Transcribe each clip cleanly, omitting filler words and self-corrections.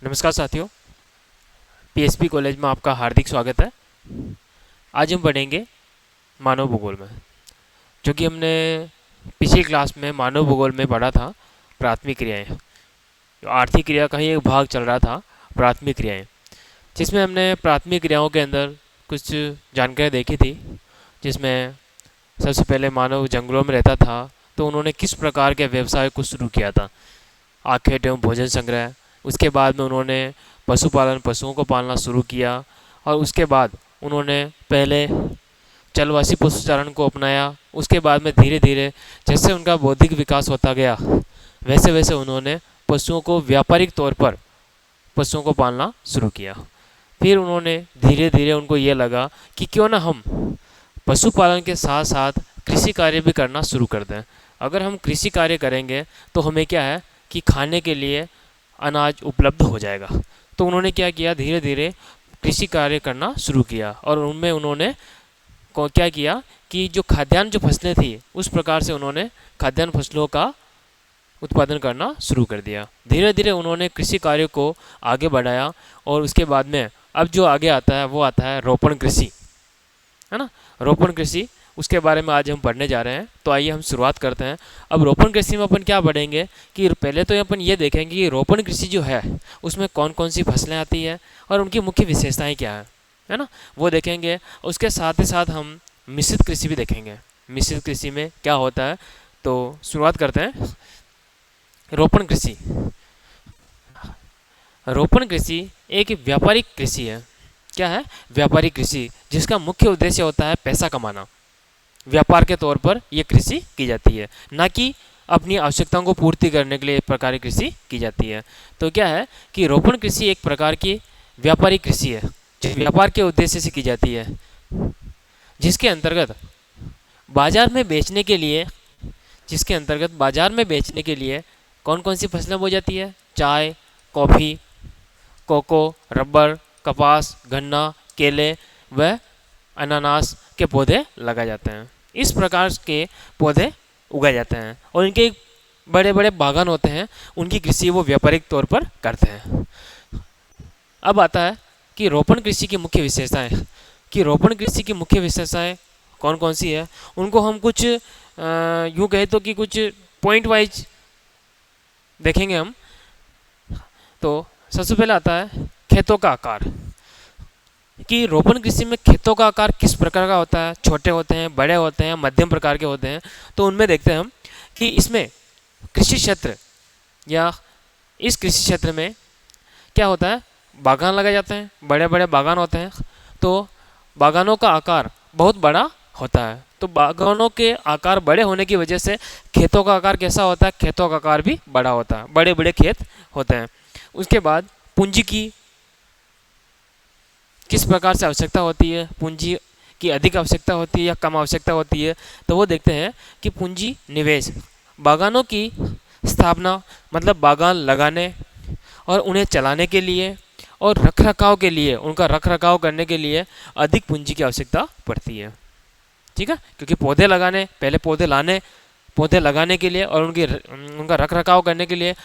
नमस्कार साथियों, PSP college में आपका हार्दिक स्वागत है। आज हम पढ़ेंगे मानव भूगोल में, जो कि हमने पिछली क्लास में मानव भूगोल में पढ़ा था प्राथमिक क्रियाएं। जो आर्थिक क्रिया का ही एक भाग चल रहा था, प्राथमिक क्रियाएं, जिसमें हमने प्राथमिक क्रियाओं के अंदर कुछ जानकारी देखी थी। जिसमें सबसे पहले मानव जंगलों में रहता था, तो उन्होंने किस प्रकार के व्यवसाय को शुरू किया था, आखेट एवं भोजन संग्रह। उसके बाद में उन्होंने पशुपालन, पशुओं को पालना शुरू किया, और उसके बाद उन्होंने पहले चलवासी पशुचारण को अपनाया। उसके बाद में धीरे धीरे जैसे उनका बौद्धिक विकास होता गया, वैसे वैसे उन्होंने पशुओं को व्यापारिक तौर पर पशुओं को पालना शुरू किया। फिर उन्होंने धीरे धीरे उनको ये लगा कि क्यों ना हम पशुपालन के साथ साथ कृषि कार्य भी करना शुरू कर दें। अगर हम कृषि कार्य करेंगे तो हमें क्या है कि खाने के लिए अनाज उपलब्ध हो जाएगा। तो उन्होंने क्या किया, धीरे धीरे कृषि कार्य करना शुरू किया, और उनमें उन्होंने क्या किया कि जो खाद्यान्न जो फसलें थी, उस प्रकार से उन्होंने खाद्यान्न फसलों का उत्पादन करना शुरू कर दिया। धीरे धीरे उन्होंने कृषि कार्य को आगे बढ़ाया, और उसके बाद में अब जो आगे आता है वो आता है रोपण कृषि, है ना। रोपण कृषि, उसके बारे में आज हम पढ़ने जा रहे हैं। तो आइए हम शुरुआत करते हैं। अब रोपण कृषि में अपन क्या पढ़ेंगे कि पहले तो अपन ये देखेंगे कि रोपण कृषि जो है उसमें कौन कौन सी फसलें आती है और उनकी मुख्य विशेषताएं क्या है ना, वो देखेंगे। उसके साथ ही साथ हम मिश्रित कृषि भी देखेंगे, मिश्रित कृषि में क्या होता है। तो शुरुआत करते हैं। रोपण कृषि, रोपण कृषि एक व्यापारिक कृषि है। क्या है? व्यापारिक कृषि, जिसका मुख्य उद्देश्य होता है पैसा कमाना। व्यापार के तौर पर यह कृषि की जाती है, ना कि अपनी आवश्यकताओं को पूर्ति करने के लिए एक प्रकार की कृषि की जाती है। तो क्या है कि रोपण कृषि एक प्रकार की व्यापारिक कृषि है, जो व्यापार के उद्देश्य से की जाती है, जिसके अंतर्गत बाजार में बेचने के लिए, बाजार में बेचने के लिए कौन कौन सी फसलें बोई जाती है? चाय, कॉफ़ी, कोको, रबर, कपास, गन्ना, केले व अनानास के पौधे लगाए जाते हैं। इस प्रकार के पौधे उगाए जाते हैं, और इनके बड़े बड़े बागान होते हैं। उनकी कृषि वो व्यापारिक तौर पर करते हैं। अब आता है कि रोपण कृषि की मुख्य विशेषताएं, कि रोपण कृषि की मुख्य विशेषताएं कौन कौन सी है, उनको हम कुछ यूँ कहें तो कि कुछ पॉइंट वाइज देखेंगे हम। तो सबसे पहले आता है खेतों का आकार, कि रोपण कृषि में खेतों का आकार किस प्रकार का होता है। छोटे होते हैं, बड़े होते हैं, मध्यम प्रकार के होते हैं। तो उनमें देखते हैं हम कि इसमें कृषि क्षेत्र, या इस कृषि क्षेत्र में क्या होता है, बागान लगाए जाते हैं, बड़े बड़े बागान होते हैं। तो बागानों का आकार बहुत बड़ा होता है। तो बागानों के आकार बड़े होने की वजह से खेतों का आकार कैसा होता है? खेतों का आकार भी बड़ा होता है, बड़े बड़े खेत होते हैं। उसके बाद पूंजी की किस प्रकार से आवश्यकता होती है, पूंजी की अधिक आवश्यकता होती है या कम आवश्यकता होती है। तो वो देखते हैं कि पूंजी निवेश, बागानों की स्थापना मतलब बागान लगाने और उन्हें चलाने के लिए और रखरखाव के लिए, उनका रखरखाव करने के लिए अधिक पूंजी की आवश्यकता पड़ती है। ठीक है, क्योंकि पौधे लगाने, पहले पौधे लगाने के लिए और उनका रखरखाव करने के लिए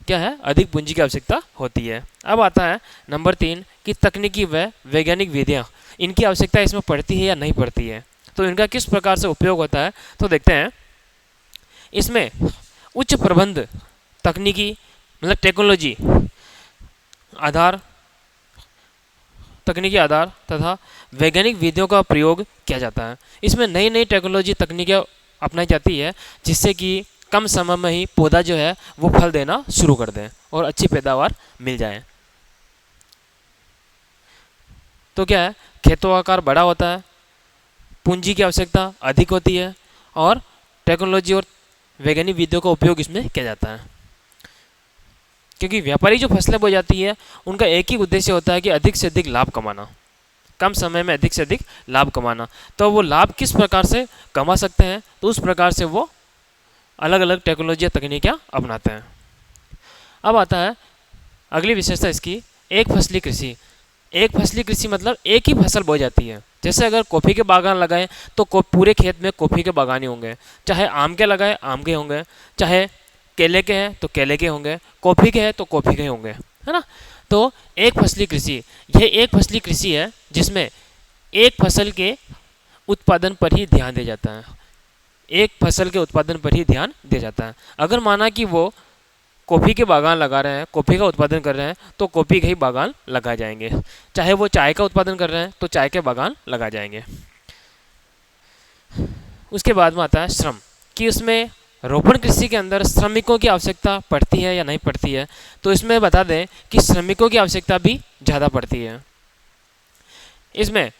क्या है, अधिक पूंजी की आवश्यकता होती है। अब आता है नंबर 3 कि तकनीकी व वैज्ञानिक विधियाँ, इनकी आवश्यकता इसमें पड़ती है या नहीं पड़ती है, तो इनका किस प्रकार से उपयोग होता है। तो देखते हैं, इसमें उच्च प्रबंध तकनीकी मतलब तकनीकी आधार तथा वैज्ञानिक विधियों का प्रयोग किया जाता है। इसमें नई नई टेक्नोलॉजी तकनीकें अपनाई जाती है, जिससे कि कम समय में ही पौधा जो है वो फल देना शुरू कर दें और अच्छी पैदावार मिल जाए। तो क्या है, खेतों का आकार बड़ा होता है, पूंजी की आवश्यकता अधिक होती है, और टेक्नोलॉजी और वैज्ञानिक विधियों का उपयोग इसमें किया जाता है। क्योंकि व्यापारी जो फसलें बोई जाती है, उनका एक ही उद्देश्य होता है कि अधिक से अधिक लाभ कमाना, कम समय में अधिक से अधिक लाभ कमाना। तो वो लाभ किस प्रकार से कमा सकते हैं, तो उस प्रकार से वो अलग अलग टेक्नोलॉजी या तकनीकियाँ अपनाते हैं। अब आता है अगली विशेषता इसकी, एक फसली कृषि। एक फसली कृषि मतलब एक ही फसल बोई जाती है। जैसे अगर कॉफ़ी के बागान लगाएं तो पूरे खेत में कॉफ़ी के बागान ही होंगे, चाहे आम के लगाएं आम के होंगे, चाहे केले के हैं तो केले के होंगे, कॉफ़ी के हैं तो कॉफ़ी के होंगे, है ना। तो एक फसली कृषि, यह एक फसली कृषि है जिसमें एक फसल के उत्पादन पर ही ध्यान दिया जाता है, एक फसल के उत्पादन पर ही ध्यान दिया जाता है। अगर माना कि वो कॉफ़ी के बागान लगा रहे हैं, कॉफ़ी का उत्पादन कर रहे हैं, तो कॉफ़ी के ही बागान लगाए जाएंगे। चाहे वो चाय का उत्पादन कर रहे हैं तो चाय के बागान लगाए जाएंगे। उसके बाद में आता है श्रम, कि उसमें रोपण कृषि के अंदर श्रमिकों की आवश्यकता पड़ती है या नहीं पड़ती है। तो इसमें बता दें कि श्रमिकों की आवश्यकता भी ज़्यादा पड़ती है। इसमें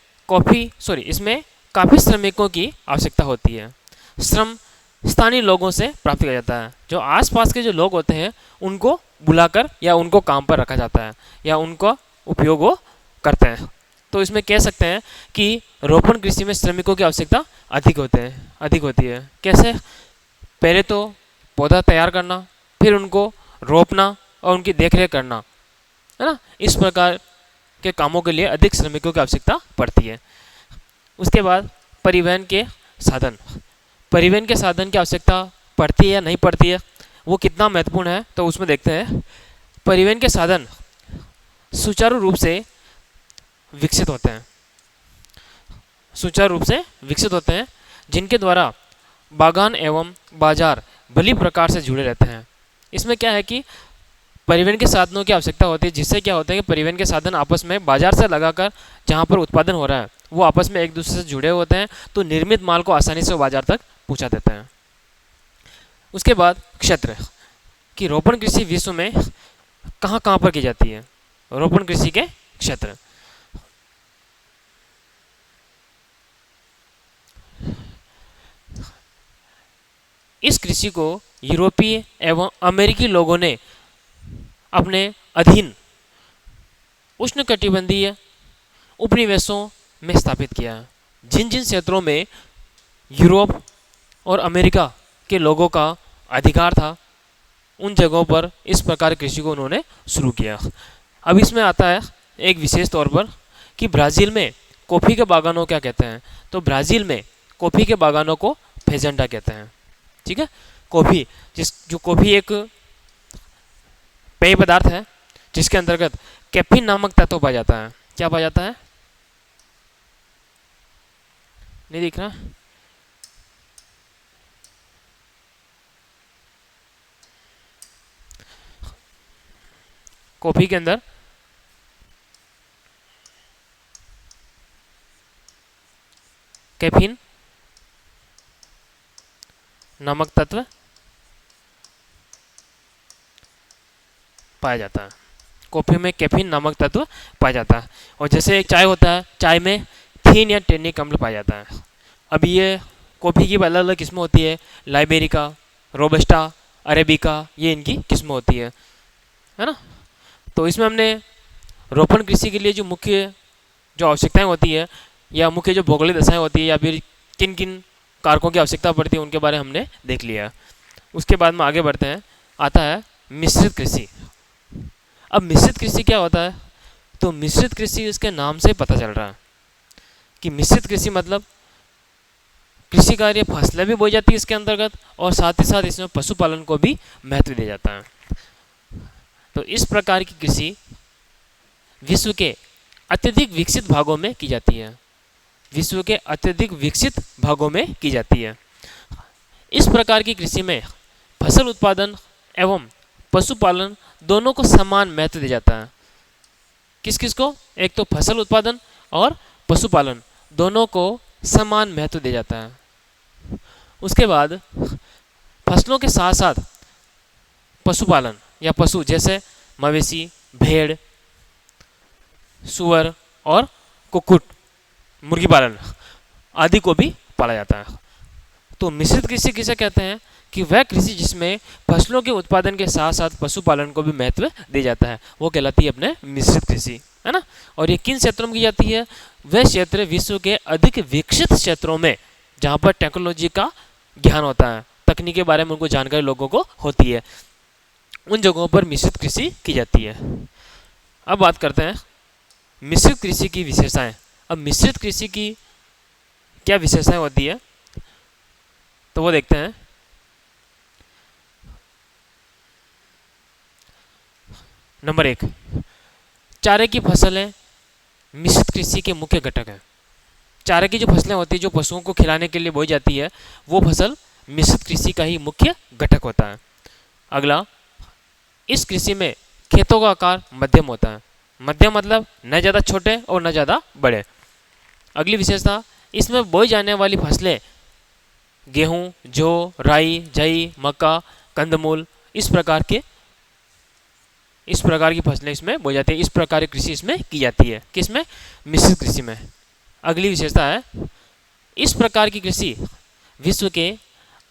काफ़ी श्रमिकों की आवश्यकता होती है। श्रम स्थानीय लोगों से प्राप्त किया जाता है, जो आसपास के जो लोग होते हैं उनको बुलाकर या उनको काम पर रखा जाता है या उनका उपयोग वो करते हैं। तो इसमें कह सकते हैं कि रोपण कृषि में श्रमिकों की आवश्यकता अधिक होती है। कैसे? पहले तो पौधा तैयार करना, फिर उनको रोपना और उनकी देखरेख करना, है ना। इस प्रकार के कामों के लिए अधिक श्रमिकों की आवश्यकता पड़ती है। उसके बाद परिवहन के साधन, परिवहन के साधन की आवश्यकता पड़ती है या नहीं पड़ती है, वो कितना महत्वपूर्ण है तो उसमें देखते हैं। परिवहन के साधन सुचारू रूप से विकसित होते हैं, जिनके द्वारा बागान एवं बाजार भली प्रकार से जुड़े रहते हैं। इसमें क्या है कि परिवहन के साधनों की आवश्यकता होती है, जिससे क्या होता है कि परिवहन के साधन आपस में बाजार से लगाकर जहाँ पर उत्पादन हो रहा है वो आपस में एक दूसरे से जुड़े होते हैं, तो निर्मित माल को आसानी से बाजार तक पहुँचा देते हैं। उसके बाद क्षेत्र, कि रोपण कृषि विश्व में कहाँ कहाँ पर की जाती है। रोपण कृषि के क्षेत्र, इस कृषि को यूरोपीय एवं अमेरिकी लोगों ने अपने अधीन उष्णकटिबंधीय उपनिवेशों में स्थापित किया। जिन जिन क्षेत्रों में यूरोप और अमेरिका के लोगों का अधिकार था, उन जगहों पर इस प्रकार की कृषि को उन्होंने शुरू किया। अब इसमें आता है एक विशेष तौर पर कि ब्राज़ील में कॉफ़ी के बागानों क्या कहते हैं। तो ब्राज़ील में कॉफ़ी के बागानों को फेजेंडा कहते हैं। ठीक है, कॉफ़ी जो कॉफ़ी एक पेय पदार्थ है जिसके अंतर्गत कैफीन नामक तत्व पाया जाता है। क्या पाया जाता है? नहीं दिख रहा? कॉफी के अंदर कैफीन नामक तत्व पाया जाता है। कॉफ़ी में कैफीन नामक तत्व पाया जाता है। और जैसे एक चाय होता है, चाय में थीन या टेनिक अम्ल पाया जाता है। अब ये कॉफ़ी की अलग अलग किस्में होती है, लाइबेरिका, रोबस्टा, अरेबिका, ये इनकी किस्में होती है ना। तो इसमें हमने रोपण कृषि के लिए जो मुख्य जो आवश्यकताएं होती है या मुख्य जो भौगोलिक दशाएं होती है या फिर किन किन कारकों की आवश्यकता पड़ती है उनके बारे में हमने देख लिया। उसके बाद में आगे बढ़ते हैं, आता है मिश्रित कृषि। अब मिश्रित कृषि क्या होता है? तो मिश्रित कृषि इसके नाम से पता चल रहा है कि मिश्रित कृषि मतलब कृषि कार्य फसलें भी बोई जाती है इसके अंतर्गत और साथ ही साथ इसमें पशुपालन को भी महत्व दिया जाता है। तो इस प्रकार की कृषि विश्व के अत्यधिक विकसित भागों में की जाती है, विश्व के अत्यधिक विकसित भागों में की जाती है। इस प्रकार की कृषि में फसल उत्पादन एवं पशुपालन दोनों को समान महत्व दिया जाता है। किस किस को? एक तो फसल उत्पादन और पशुपालन दोनों को समान महत्व दिया जाता है। उसके बाद फसलों के साथ साथ पशुपालन या पशु जैसे मवेशी, भेड़, सुअर और कुक्कुट, मुर्गी पालन आदि को भी पाला जाता है। तो मिश्रित कृषि किसे कहते हैं? कि वह कृषि जिसमें फसलों के उत्पादन के साथ साथ पशुपालन को भी महत्व दिया जाता है, वो कहलाती है अपने मिश्रित कृषि, है ना। और ये किन क्षेत्रों में की जाती है? वह क्षेत्र विश्व के अधिक विकसित क्षेत्रों में जहाँ पर टेक्नोलॉजी का ज्ञान होता है, तकनीक के बारे में उनको जानकारी लोगों को होती है, उन जगहों पर मिश्रित कृषि की जाती है। अब बात करते हैं मिश्रित कृषि की विशेषताएं। अब मिश्रित कृषि की क्या विशेषताएं होती है तो वो देखते हैं। नंबर 1, चारे की फसलें मिश्रित कृषि के मुख्य घटक हैं। चारे की जो फसलें होती है जो पशुओं को खिलाने के लिए बोई जाती है, वो फसल मिश्रित कृषि का ही मुख्य घटक होता है। अगला, इस कृषि में खेतों का आकार मध्यम होता है। मध्यम मतलब न ज़्यादा छोटे और न ज़्यादा बड़े। अगली विशेषता, इसमें बोई जाने वाली फसलें गेहूँ, जौ, राई, जई, मक्का, कंदमूल, इस प्रकार की फसलें इसमें बोई जाती है। इस प्रकार की कृषि इसमें की जाती है। किसमें? मिश्रित कृषि में। अगली विशेषता है, इस प्रकार की कृषि विश्व के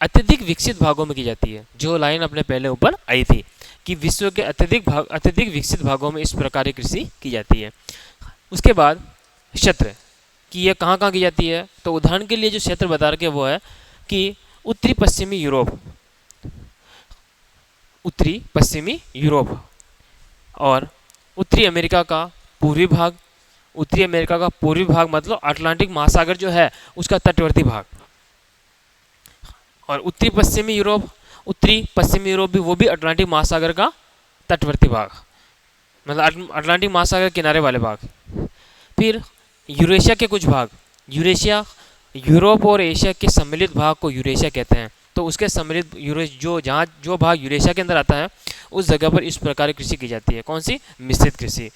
अत्यधिक विकसित भागों में की जाती है। जो लाइन अपने पहले ऊपर आई थी कि विश्व के अत्यधिक विकसित भागों में इस प्रकार की कृषि की जाती है। उसके बाद क्षेत्र कि यह कहाँ कहाँ की जाती है, तो उदाहरण के लिए जो क्षेत्र बता रखे वो है कि उत्तरी पश्चिमी यूरोप और उत्तरी अमेरिका का पूर्वी भाग। उत्तरी अमेरिका का पूर्वी भाग मतलब अटलांटिक महासागर जो है उसका तटवर्ती भाग। और उत्तरी पश्चिमी यूरोप भी, वो भी अटलांटिक महासागर का तटवर्ती भाग, मतलब अटलांटिक महासागर किनारे वाले भाग। फिर यूरेशिया के कुछ भाग। यूरेशिया यूरोप और एशिया के सम्मिलित भाग को यूरेशिया कहते हैं। तो उसके सम्मिलित जो भाग यूरेशिया के अंदर आता है उस जगह पर इस प्रकार की कृषि की जाती है। कौन सी? मिश्रित कृषि।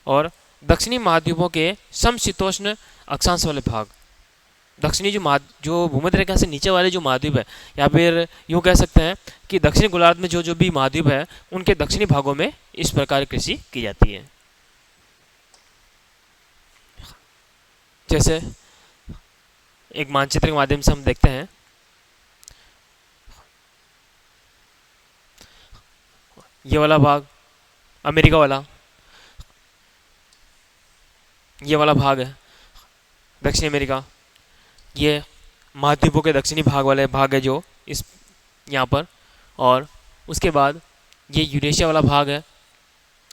और दक्षिणी महाद्वीपों के समशीतोष्ण अक्षांश वाले भाग। दक्षिणी जो भूमध्य रेखा से नीचे वाले जो महाद्वीप है, या फिर यूँ कह सकते हैं कि दक्षिणी गोलार्ध में जो भी महाद्वीप है उनके दक्षिणी भागों में इस प्रकार की कृषि की जाती है। जैसे एक मानचित्र के माध्यम से हम देखते हैं, ये वाला भाग अमेरिका वाला, ये वाला भाग है दक्षिणी अमेरिका। ये महाद्वीपों के दक्षिणी भाग है जो इस यहाँ पर। और उसके बाद ये यूरेशिया वाला भाग है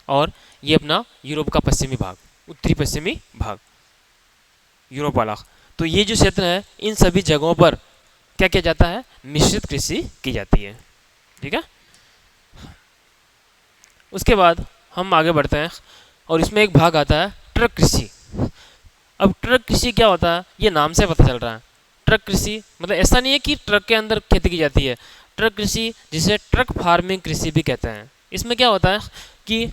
और ये अपना यूरोप का पश्चिमी भाग, उत्तरी पश्चिमी भाग यूरोप वाला। तो ये जो क्षेत्र है इन सभी जगहों पर क्या किया जाता है? मिश्रित कृषि की जाती है। ठीक है। उसके बाद हम आगे बढ़ते हैं और इसमें एक भाग आता है ट्रक कृषि। अब ट्रक कृषि क्या होता है ये नाम से पता चल रहा है। ट्रक कृषि मतलब ऐसा नहीं है कि ट्रक के अंदर खेती की जाती है। ट्रक कृषि, जिसे ट्रक फार्मिंग कृषि भी कहते हैं। इसमें क्या होता है कि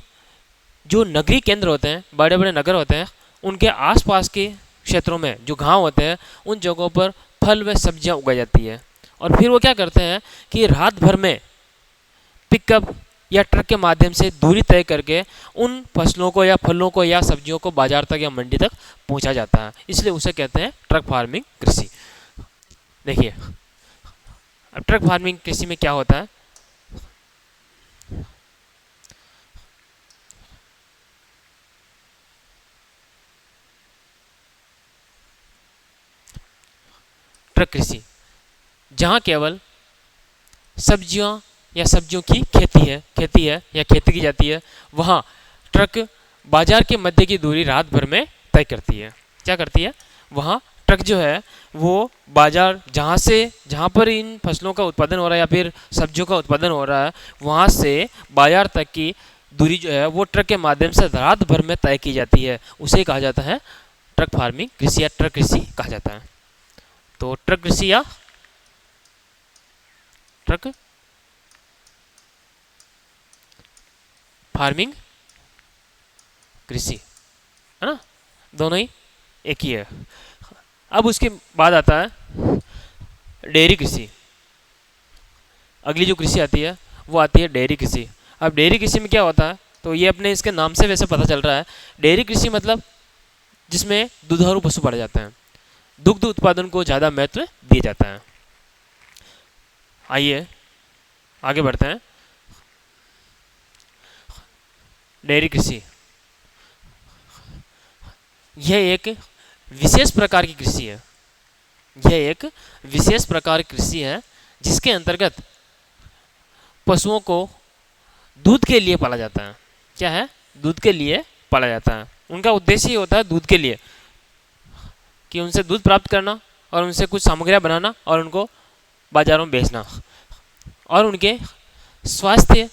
जो नगरीय केंद्र होते हैं, बड़े बड़े नगर होते हैं, उनके आसपास के क्षेत्रों में जो गांव होते हैं उन जगहों पर फल व सब्जियां उगाई जाती है। और फिर वो क्या करते हैं कि रात भर में पिकअप या ट्रक के माध्यम से दूरी तय करके उन फसलों को या फलों को या सब्जियों को बाजार तक या मंडी तक पहुंचा जाता है। इसलिए उसे कहते हैं ट्रक फार्मिंग कृषि। देखिए, अब ट्रक फार्मिंग कृषि में क्या होता है, ट्रक कृषि जहाँ केवल सब्जियों की खेती है या खेती की जाती है, वहाँ ट्रक बाजार के मध्य की दूरी रात भर में तय करती है। क्या करती है? वहाँ ट्रक जो है वो बाजार जहाँ पर इन फसलों का उत्पादन हो रहा है या फिर सब्जियों का उत्पादन हो रहा है, वहाँ से बाजार तक की दूरी जो है वो ट्रक के माध्यम से रात भर में तय की जाती है। उसे कहा जाता है ट्रक फार्मिंग कृषि या ट्रक कृषि कहा जाता है। तो ट्रक कृषि या ट्रक फार्मिंग कृषि है ना, दोनों ही एक ही है। अब उसके बाद आता है डेयरी कृषि। अगली जो कृषि आती है वो आती है डेयरी कृषि। अब डेयरी कृषि में क्या होता है, तो ये अपने इसके नाम से वैसे पता चल रहा है। डेयरी कृषि मतलब जिसमें दुधारू पशु पाले जाते हैं, दुग्ध उत्पादन को ज़्यादा महत्व दिया जाता है। आइए आगे बढ़ते हैं। डेयरी कृषि यह एक विशेष प्रकार की कृषि है। यह एक विशेष प्रकार की कृषि है जिसके अंतर्गत पशुओं को दूध के लिए पाला जाता है। क्या है? दूध के लिए पाला जाता है। उनका उद्देश्य ही होता है दूध के लिए, कि उनसे दूध प्राप्त करना और उनसे कुछ सामग्रियां बनाना और उनको बाजारों में बेचना, और उनके स्वास्थ्य,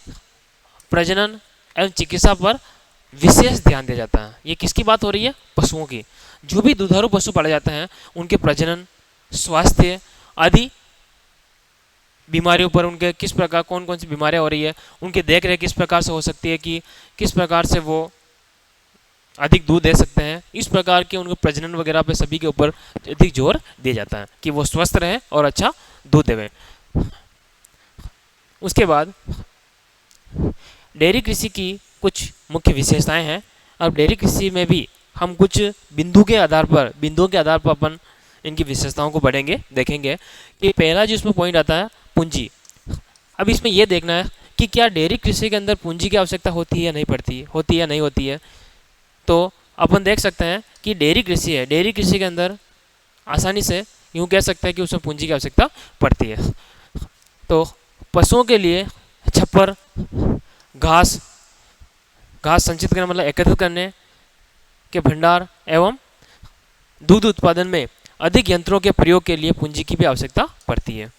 प्रजनन एवं चिकित्सा पर विशेष ध्यान दिया जाता है। ये किसकी बात हो रही है? पशुओं की। जो भी दुधारू पशु पाले जाते हैं उनके प्रजनन, स्वास्थ्य आदि बीमारियों पर, उनके किस प्रकार कौन कौन सी बीमारियां हो रही है, उनकी देख रेख किस प्रकार से हो सकती है कि किस प्रकार से वो अधिक दूध दे सकते हैं, इस प्रकार के उनके प्रजनन वगैरह पे सभी के ऊपर अधिक जोर दिया जाता है कि वो स्वस्थ रहें और अच्छा दूध देवें। उसके बाद डेयरी कृषि की कुछ मुख्य विशेषताएं हैं। अब डेयरी कृषि में भी हम कुछ बिंदुओं के आधार पर अपन इनकी विशेषताओं को बढ़ेंगे, देखेंगे कि पहला जो इसमें पॉइंट आता है पूंजी। अब इसमें यह देखना है कि क्या डेयरी कृषि के अंदर पूंजी की आवश्यकता होती है या नहीं पड़ती, होती है या नहीं होती है। तो अपन देख सकते हैं कि डेयरी कृषि है, डेयरी कृषि के अंदर आसानी से यूँ कह सकते हैं कि उसमें पूंजी की आवश्यकता पड़ती है। तो पशुओं के लिए छप्पर, घास संचित करने मतलब एकत्रित करने के भंडार एवं दूध उत्पादन में अधिक यंत्रों के प्रयोग के लिए पूंजी की भी आवश्यकता पड़ती है।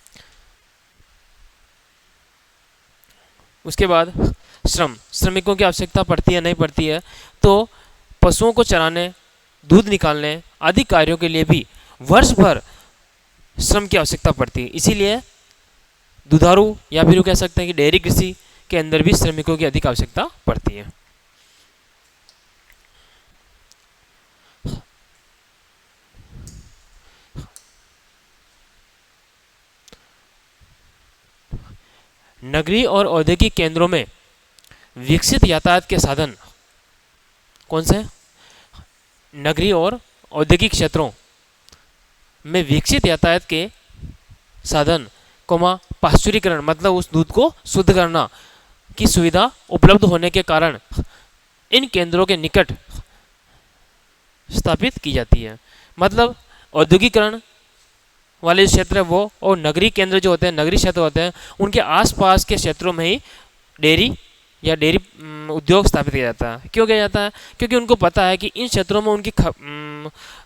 उसके बाद श्रमिकों की आवश्यकता पड़ती है नहीं पड़ती है। तो पशुओं को चराने, दूध निकालने आदि कार्यों के लिए भी वर्ष भर श्रम की आवश्यकता पड़ती है। इसीलिए दुधारू या फिर कह सकते हैं कि डेयरी कृषि के अंदर भी श्रमिकों की अधिक आवश्यकता पड़ती है। नगरीय और औद्योगिक केंद्रों में विकसित यातायात के साधन कौन से हैं? नगरीय और औद्योगिक क्षेत्रों में विकसित यातायात के साधन, पाश्चुरीकरण मतलब उस दूध को शुद्ध करना की सुविधा उपलब्ध होने के कारण इन केंद्रों के निकट स्थापित की जाती है। मतलब औद्योगिकरण वाले क्षेत्र है वो, और नगरीय केंद्र जो होते हैं, नगरीय क्षेत्र होते हैं, उनके आसपास के क्षेत्रों में ही डेयरी उद्योग स्थापित किया जाता है। क्यों किया जाता है? क्योंकि उनको पता है कि इन क्षेत्रों में उनकी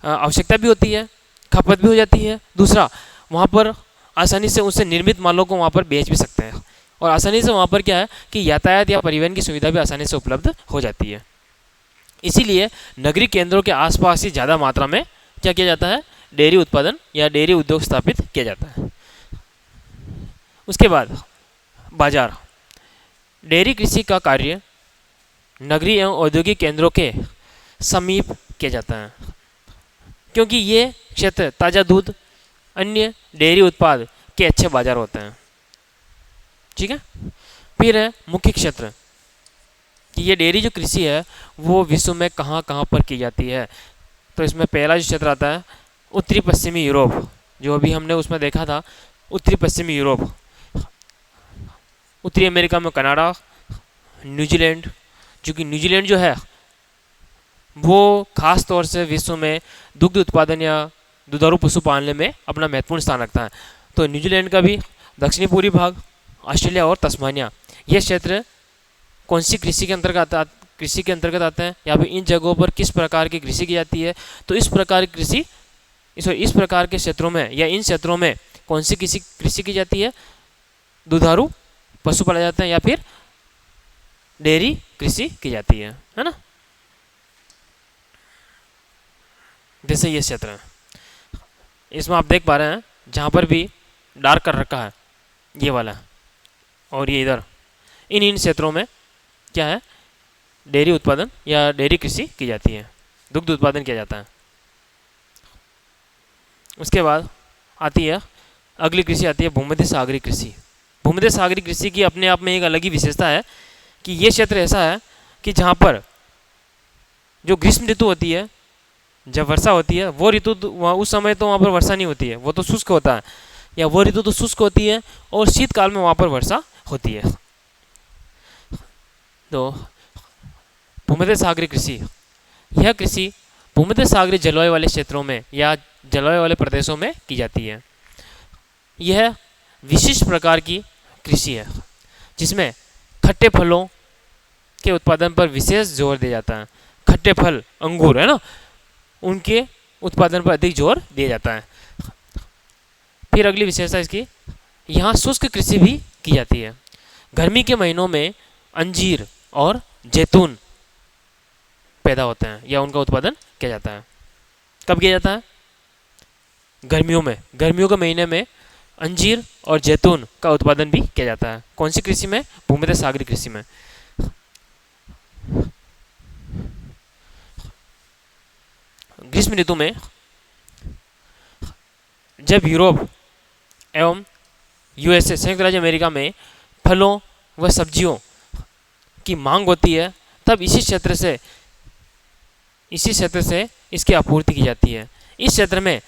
आवश्यकता भी होती है, खपत भी हो जाती है। दूसरा, वहाँ पर आसानी से उससे निर्मित मालों को वहाँ पर बेच भी सकते हैं, और आसानी से वहाँ पर क्या है कि यातायात या परिवहन की सुविधा भी आसानी से उपलब्ध हो जाती है। इसीलिए नगरीय केंद्रों के आसपास ही ज़्यादा मात्रा में क्या किया जाता है? डेयरी उत्पादन या डेयरी उद्योग स्थापित किया जाता है। उसके बाद बाजार। डेयरी कृषि का कार्य नगरीय एवं औद्योगिक केंद्रों के समीप किया जाता है, क्योंकि ये क्षेत्र ताज़ा दूध, अन्य डेयरी उत्पाद के अच्छे बाजार होते हैं। ठीक है। फिर है मुख्य क्षेत्र कि ये डेयरी जो कृषि है वो विश्व में कहाँ कहाँ पर की जाती है। तो इसमें पहला जो क्षेत्र आता है उत्तरी पश्चिमी यूरोप, जो अभी हमने उसमें देखा था, उत्तरी पश्चिमी यूरोप। उत्तरी अमेरिका में कनाडा, न्यूजीलैंड, जो कि न्यूजीलैंड जो है वो खास तौर से विश्व में दुग्ध उत्पादन या दुधारू पशु पालने में अपना महत्वपूर्ण स्थान रखता है। तो न्यूजीलैंड का भी दक्षिणी पूर्वी भाग, ऑस्ट्रेलिया और तस्मानिया, ये क्षेत्र कौन सी कृषि के अंतर्गत आते हैं, या फिर इन जगहों पर किस प्रकार की कृषि की जाती है। तो इस प्रकार की कृषि, इस प्रकार के क्षेत्रों में या इन क्षेत्रों में कौन सी कृषि की जाती है? दुधारू पशु पाले जाते हैं या फिर डेयरी कृषि की जाती है ना। जैसे ये क्षेत्र है, इसमें आप देख पा रहे हैं जहाँ पर भी डार्क कर रखा है ये वाला, और ये इधर, इन क्षेत्रों में क्या है? डेयरी उत्पादन या डेयरी कृषि की जाती है, दुग्ध उत्पादन किया जाता है। उसके बाद आती है अगली कृषि, आती है भूमध्य सागरीय कृषि। भूमध्य सागरीय कृषि की अपने आप में एक अलग ही विशेषता है कि ये क्षेत्र ऐसा है कि जहाँ पर जो ग्रीष्म ऋतु होती है, जब वर्षा होती है, वो ऋतु उस समय तो वहाँ पर वर्षा नहीं होती है, वो तो शुष्क होता है, या वो ऋतु तो शुष्क होती है, और शीतकाल में वहाँ पर वर्षा होती है। तो भूमध्य सागरीय कृषि, यह कृषि भूमध्य सागरीय जलवायु वाले क्षेत्रों में या जलवायु वाले प्रदेशों में की जाती है। यह विशिष्ट प्रकार की कृषि है जिसमें खट्टे फलों के उत्पादन पर विशेष जोर दिया जाता है। खट्टे फल, अंगूर है ना, उनके उत्पादन पर अधिक जोर दिया जाता है। फिर अगली विशेषता इसकी, यहाँ शुष्क कृषि भी की जाती है। गर्मी के महीनों में अंजीर और जैतून पैदा होते हैं या उनका उत्पादन किया जाता है। कब किया जाता है? गर्मियों में, गर्मियों के महीने में अंजीर और जैतून का उत्पादन भी किया जाता है। कौन सी कृषि में? भूमध्य सागरीय कृषि में। ग्रीष्म ऋतु में जब यूरोप एवं यूएसए संयुक्त राज्य अमेरिका में फलों व सब्जियों की मांग होती है, तब इसी क्षेत्र से इसकी आपूर्ति की जाती है। इस क्षेत्र में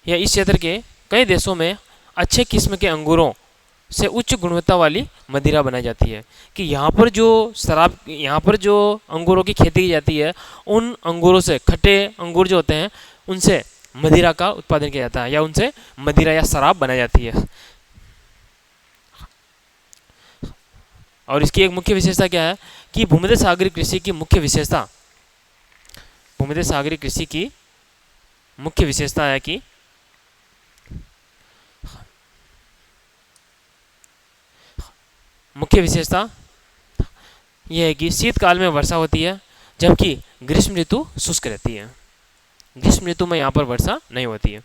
या इस क्षेत्र के कई देशों में अच्छे किस्म के अंगूरों से उच्च गुणवत्ता वाली मदिरा बनाई जाती है। कि यहाँ पर जो अंगूरों की खेती की जाती है, उन अंगूरों से, खट्टे अंगूर जो होते हैं, उनसे मदिरा का उत्पादन किया जाता है या उनसे मदिरा या शराब बनाई जाती है। और इसकी एक मुख्य विशेषता क्या है कि भूमध्य सागरीय कृषि की मुख्य विशेषता है कि यह है कि शीतकाल में वर्षा होती है, जबकि ग्रीष्म ऋतु शुष्क रहती है। ग्रीष्म ऋतु में यहाँ पर वर्षा नहीं होती है।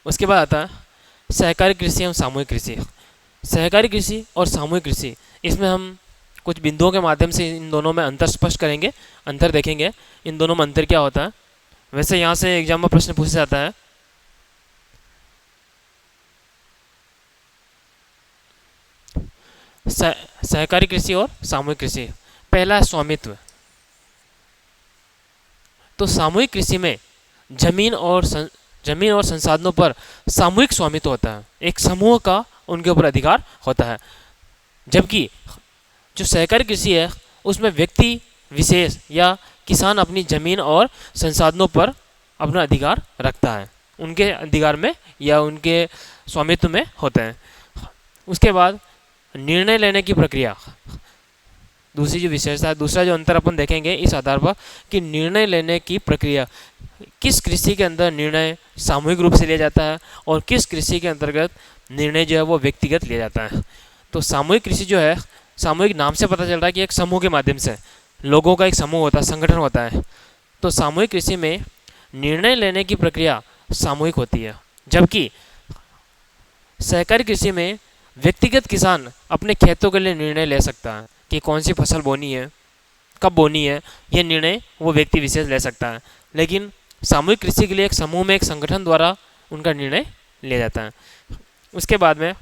उसके बाद आता है सहकारी कृषि एवं सामूहिक कृषि। सहकारी कृषि और सामूहिक कृषि, इसमें हम कुछ बिंदुओं के माध्यम से इन दोनों में अंतर स्पष्ट करेंगे, अंतर देखेंगे इन दोनों में अंतर क्या होता है। वैसे यहाँ से एग्जाम में प्रश्न पूछा जाता है सहकारी कृषि और सामूहिक कृषि। पहला है स्वामित्व। तो सामूहिक कृषि में जमीन और संसाधनों पर सामूहिक स्वामित्व होता है, एक समूह का उनके ऊपर अधिकार होता है। जबकि जो सहकारी कृषि है, उसमें व्यक्ति विशेष या किसान अपनी जमीन और संसाधनों पर अपना अधिकार रखता है, उनके अधिकार में या उनके स्वामित्व में होते हैं। उसके बाद निर्णय लेने की प्रक्रिया, दूसरी जो विशेषता है, दूसरा जो अंतर अपन देखेंगे इस आधार पर कि निर्णय लेने की प्रक्रिया, किस कृषि के अंदर निर्णय सामूहिक रूप से लिया जाता है और किस कृषि के अंतर्गत निर्णय जो है वो व्यक्तिगत लिया जाता है। तो सामूहिक कृषि जो है, सामूहिक नाम से पता चल रहा है कि एक समूह के माध्यम से, लोगों का एक समूह होता है, संगठन होता है। तो सामूहिक कृषि में निर्णय लेने की प्रक्रिया सामूहिक होती है, जबकि सहकारी कृषि में व्यक्तिगत किसान अपने खेतों के लिए निर्णय ले सकता है कि कौन सी फसल बोनी है, कब बोनी है, यह निर्णय वो व्यक्ति विशेष ले सकता है। लेकिन सामूहिक कृषि के लिए एक समूह में, एक संगठन द्वारा उनका निर्णय लिया जाता है। उसके बाद में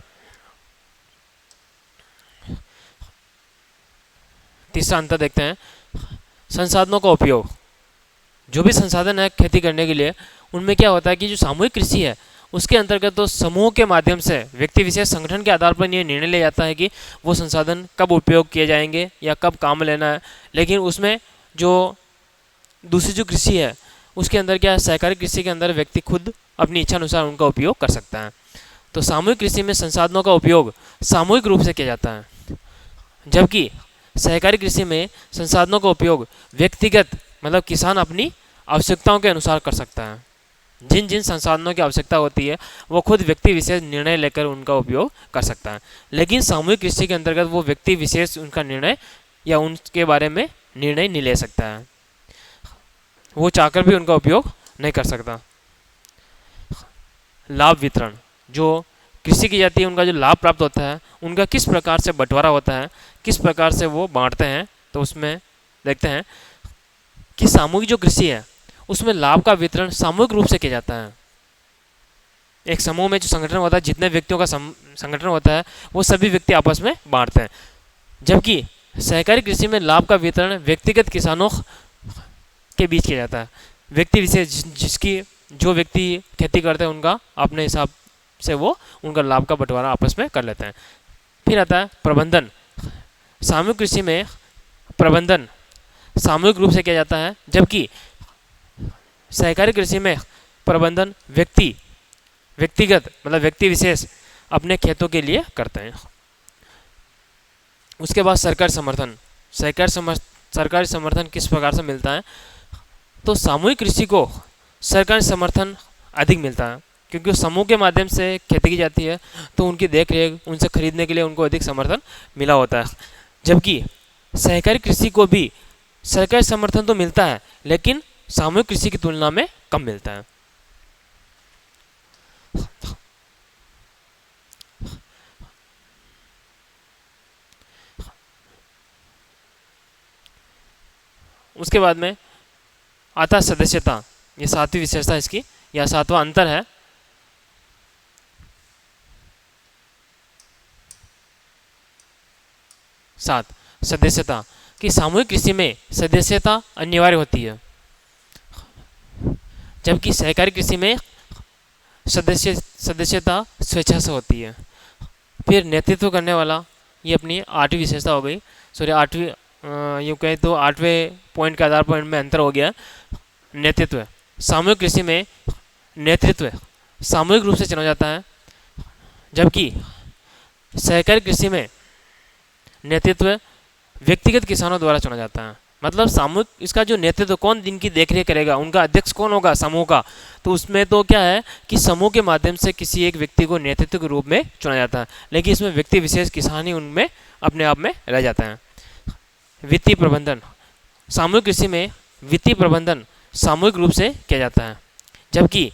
तीसरा अंतर देखते हैं, संसाधनों का उपयोग। जो भी संसाधन है खेती करने के लिए, उनमें क्या होता है कि जो सामूहिक कृषि है उसके अंतर्गत तो समूह के माध्यम से व्यक्ति विशेष संगठन के आधार पर यह निर्णय लिया जाता है कि वो संसाधन कब उपयोग किए जाएंगे या कब काम लेना है। लेकिन उसमें जो दूसरी जो कृषि है उसके अंदर क्या है, सहकारी कृषि के अंदर व्यक्ति खुद अपनी इच्छा अनुसार उनका उपयोग कर सकता है। तो सामूहिक कृषि में संसाधनों का उपयोग सामूहिक रूप से किया जाता है, जबकि सहकारी कृषि में संसाधनों का उपयोग व्यक्तिगत, मतलब किसान अपनी आवश्यकताओं के अनुसार कर सकता है। जिन जिन संसाधनों की आवश्यकता होती है वो खुद व्यक्ति विशेष निर्णय लेकर उनका उपयोग कर सकता है। लेकिन सामूहिक कृषि के अंतर्गत वो व्यक्ति विशेष उनका निर्णय या उनके बारे में निर्णय नहीं ले सकता है, वो चाहकर भी उनका उपयोग नहीं कर सकता। लाभ वितरण, जो कृषि की जाती है उनका जो लाभ प्राप्त होता है उनका किस प्रकार से बंटवारा होता है, किस प्रकार से वो बांटते हैं। तो उसमें देखते हैं कि सामूहिक जो कृषि है उसमें लाभ का वितरण सामूहिक रूप से किया जाता है। एक समूह में जो संगठन होता है, जितने व्यक्तियों का संगठन होता है वो सभी व्यक्ति आपस में बांटते हैं। जबकि सहकारी कृषि में लाभ का वितरण व्यक्तिगत किसानों के बीच किया जाता है। व्यक्ति विशेष जो व्यक्ति खेती करते हैं उनका अपने हिसाब से वो उनका लाभ का बंटवारा आपस में कर लेते हैं। फिर आता है प्रबंधन। सामूहिक कृषि में प्रबंधन सामूहिक रूप से किया जाता है, जबकि सहकारी कृषि में प्रबंधन व्यक्तिगत, मतलब व्यक्ति विशेष अपने खेतों के लिए करते हैं। उसके बाद सरकारी समर्थन। सरकारी समर्थन किस प्रकार से मिलता है, तो सामूहिक कृषि को सरकारी समर्थन अधिक मिलता है, क्योंकि समूह के माध्यम से खेती की जाती है, तो उनकी देख रेख, उनसे खरीदने के लिए उनको अधिक समर्थन मिला होता है। जबकि सहकारी कृषि को भी सरकारी समर्थन तो मिलता है, लेकिन सामूहिक कृषि की तुलना में कम मिलता है। उसके बाद में आता सदस्यता, ये सातवीं विशेषता इसकी, या सातवां अंतर है। सात, सदस्यता, कि सामूहिक कृषि में सदस्यता अनिवार्य होती है, जबकि सहकारी कृषि में सदस्यता स्वेच्छा से होती है। फिर नेतृत्व करने वाला, ये अपनी आठवीं विशेषता हो गई, सॉरी आठवीं, यूँ कहें तो आठवें पॉइंट के आधार पर इनमें अंतर हो गया। नेतृत्व, सामूहिक कृषि में नेतृत्व सामूहिक रूप से चुना जाता है, जबकि सहकारी कृषि में नेतृत्व व्यक्तिगत किसानों द्वारा चुना जाता है। मतलब सामूहिक, इसका जो नेतृत्व कौन इनकी देखरेख करेगा, उनका अध्यक्ष कौन होगा समूह का, तो उसमें तो क्या है कि समूह के माध्यम से किसी एक व्यक्ति को नेतृत्व के रूप में चुना जाता है, लेकिन इसमें व्यक्ति विशेष किसान ही उनमें अपने आप में रह जाता है। वित्तीय प्रबंधन, सामूहिक कृषि में वित्तीय प्रबंधन सामूहिक रूप से किया जाता है, जबकि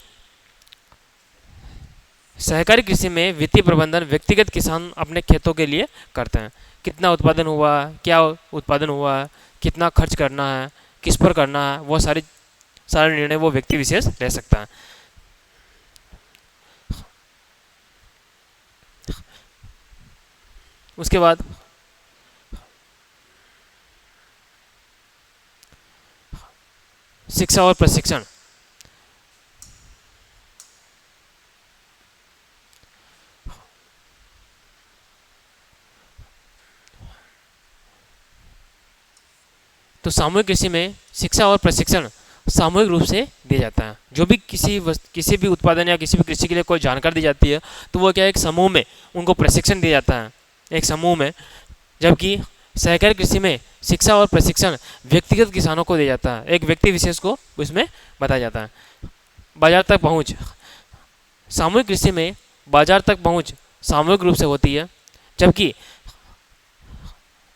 सहकारी कृषि में वित्तीय प्रबंधन व्यक्तिगत किसान अपने खेतों के लिए करते हैं। कितना उत्पादन हुआ है, क्या उत्पादन हुआ है, कितना खर्च करना है, किस पर करना है, वो सारे निर्णय वो व्यक्ति विशेष ले सकता है। उसके बाद शिक्षा और प्रशिक्षण, तो सामूहिक कृषि में शिक्षा और प्रशिक्षण सामूहिक रूप से दिया जाता है। जो भी किसी भी उत्पादन या किसी भी कृषि के लिए कोई जानकारी दी जाती है, तो वो क्या, एक समूह में उनको प्रशिक्षण दिया जाता है, एक समूह में। जबकि सहकारी कृषि में शिक्षा और प्रशिक्षण व्यक्तिगत किसानों को दिया जाता है, एक व्यक्ति विशेष को उसमें बताया जाता है। बाजार तक पहुँच, सामूहिक कृषि में बाजार तक पहुँच सामूहिक रूप से होती है, जबकि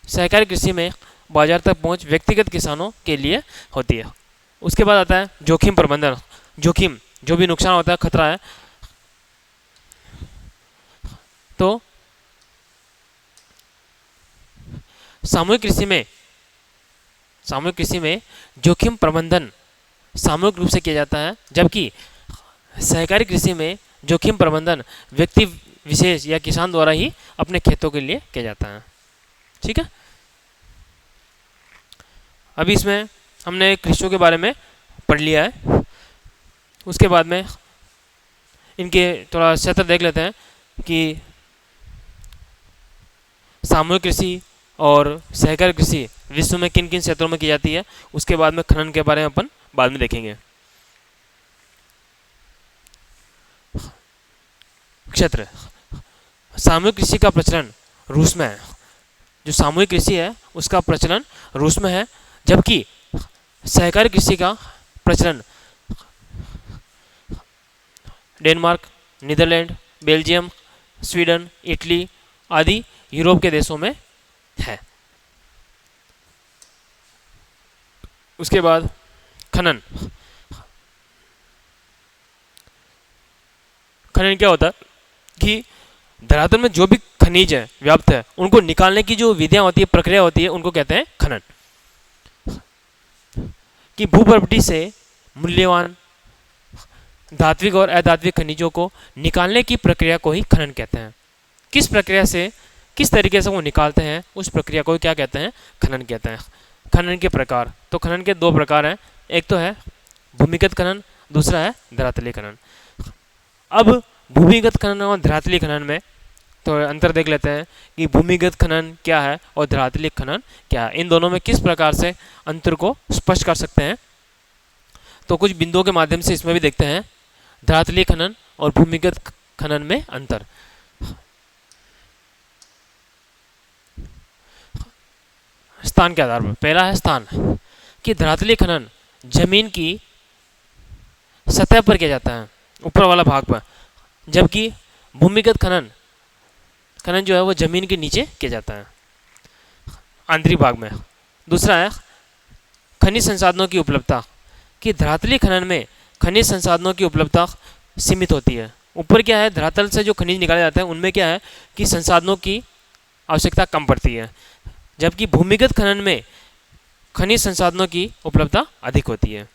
सहकारी कृषि में बाजार तक पहुंच व्यक्तिगत किसानों के लिए होती है। उसके बाद आता है जोखिम प्रबंधन, जोखिम, जो भी नुकसान होता है, खतरा है, तो सामूहिक कृषि में जोखिम प्रबंधन सामूहिक रूप से किया जाता है, जबकि सहकारी कृषि में जोखिम प्रबंधन व्यक्ति विशेष या किसान द्वारा ही अपने खेतों के लिए किया जाता है। ठीक है, अभी इसमें हमने कृषियों के बारे में पढ़ लिया है। उसके बाद में इनके थोड़ा क्षेत्र देख लेते हैं कि सामूहिक कृषि और सहकारी कृषि विश्व में किन किन क्षेत्रों में की जाती है। उसके बाद में खनन के बारे में अपन बाद में देखेंगे। क्षेत्र, सामूहिक कृषि का प्रचलन रूस में है। जो सामूहिक कृषि है उसका प्रचलन रूस में है, जबकि सहकारी कृषि का प्रचलन Denmark, Netherlands, Belgium, Sweden, Italy आदि यूरोप के देशों में है। उसके बाद खनन, खनन क्या होता है कि धरातल में जो भी खनिज है, व्याप्त है, उनको निकालने की जो विधियां होती है, प्रक्रिया होती है, उनको कहते हैं खनन। कि भूप्रॉपर्टी से मूल्यवान धात्विक और अधात्विक खनिजों को निकालने की प्रक्रिया को ही खनन कहते हैं। किस प्रक्रिया से, किस तरीके से वो निकालते हैं, उस प्रक्रिया को क्या कहते हैं, खनन कहते हैं। खनन के प्रकार, तो खनन के दो प्रकार हैं, एक तो है भूमिगत खनन, दूसरा है धरातलीय खनन। अब भूमिगत खनन और धरातलीय खनन में तो अंतर देख लेते हैं कि भूमिगत खनन क्या है और धरातलीय खनन क्या है। इन दोनों में किस प्रकार से अंतर को स्पष्ट कर सकते हैं, तो कुछ बिंदुओं के माध्यम से इसमें भी देखते हैं धरातलीय खनन और भूमिगत खनन में अंतर। स्थान के आधार पर, पहला है स्थान, कि धरातलीय खनन जमीन की सतह पर किया जाता है, ऊपर वाला भाग पर, जबकि भूमिगत खनन खनन जो है वो जमीन के नीचे किया जाता है, आंतरिक भाग में। दूसरा है खनिज संसाधनों की उपलब्धता, कि धरातलीय खनन में खनिज संसाधनों की उपलब्धता सीमित होती है। ऊपर क्या है, धरातल से जो खनिज निकाले जाते हैं उनमें क्या है कि संसाधनों की आवश्यकता कम पड़ती है, जबकि भूमिगत खनन में खनिज संसाधनों की उपलब्धता अधिक होती है।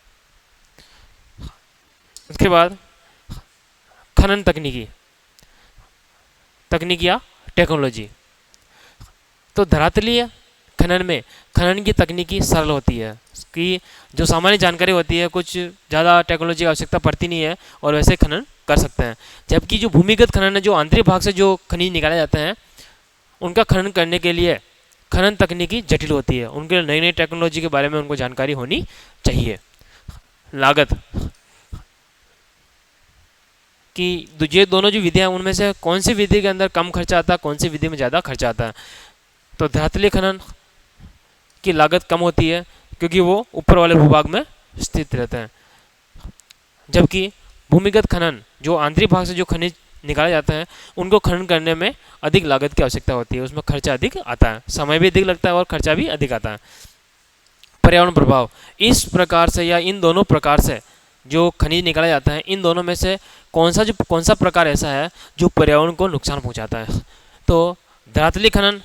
उसके बाद खनन तकनीकी या टेक्नोलॉजी। तो धरातलीय खनन में खनन की तकनीकी सरल होती है, कि जो सामान्य जानकारी होती है, कुछ ज़्यादा टेक्नोलॉजी की आवश्यकता पड़ती नहीं है और वैसे खनन कर सकते हैं। जबकि जो भूमिगत खनन है, जो आंतरिक भाग से जो खनिज निकाले जाते हैं, उनका खनन करने के लिए खनन तकनीकी जटिल होती है, उनके नई नई टेक्नोलॉजी के बारे में उनको जानकारी होनी चाहिए। लागत, कि ये दोनों जो विधियाँ हैं उनमें से कौन सी विधि के अंदर कम खर्चा आता है, कौन सी विधि में ज़्यादा खर्चा आता है। तो धरातलीय खनन की लागत कम होती है क्योंकि वो ऊपर वाले भूभाग में स्थित रहते हैं, जबकि भूमिगत खनन जो आंतरिक भाग से जो खनिज निकाले जाते हैं उनको खनन करने में अधिक लागत की आवश्यकता होती है, उसमें खर्चा अधिक आता है, समय भी अधिक लगता है और खर्चा भी अधिक आता है। पर्यावरण प्रभाव, इस प्रकार से या इन दोनों प्रकार से जो खनिज निकाला जाता है, इन दोनों में से कौन सा प्रकार ऐसा है जो पर्यावरण को नुकसान पहुंचाता है। तो धरातलीय खनन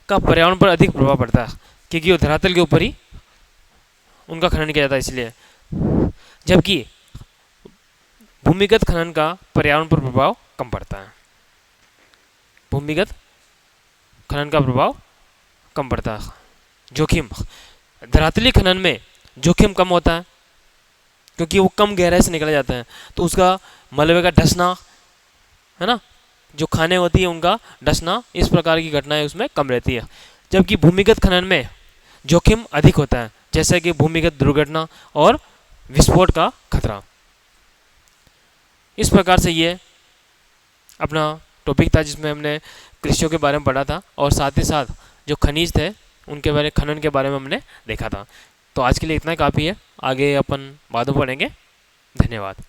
का पर्यावरण पर अधिक प्रभाव पड़ता है क्योंकि वो धरातल के ऊपर ही उनका खनन किया जाता है इसलिए, जबकि भूमिगत खनन का पर्यावरण पर प्रभाव कम पड़ता है। भूमिगत खनन का प्रभाव कम पड़ता है। जोखिम, धरातलीय खनन में जोखिम कम होता है क्योंकि वो कम गहराई से निकला जाता है, तो उसका मलबे का धंसना, है ना, जो खाने होती है उनका धंसना, इस प्रकार की घटनाएं उसमें कम रहती है। जबकि भूमिगत खनन में जोखिम अधिक होता है, जैसे कि भूमिगत दुर्घटना और विस्फोट का खतरा। इस प्रकार से ये अपना टॉपिक था जिसमें हमने कृषियों के बारे में पढ़ा था और साथ ही साथ जो खनिज थे उनके बारे खनन के बारे में हमने देखा था। तो आज के लिए इतना काफ़ी है, आगे अपन बाद में पढ़ेंगे। धन्यवाद।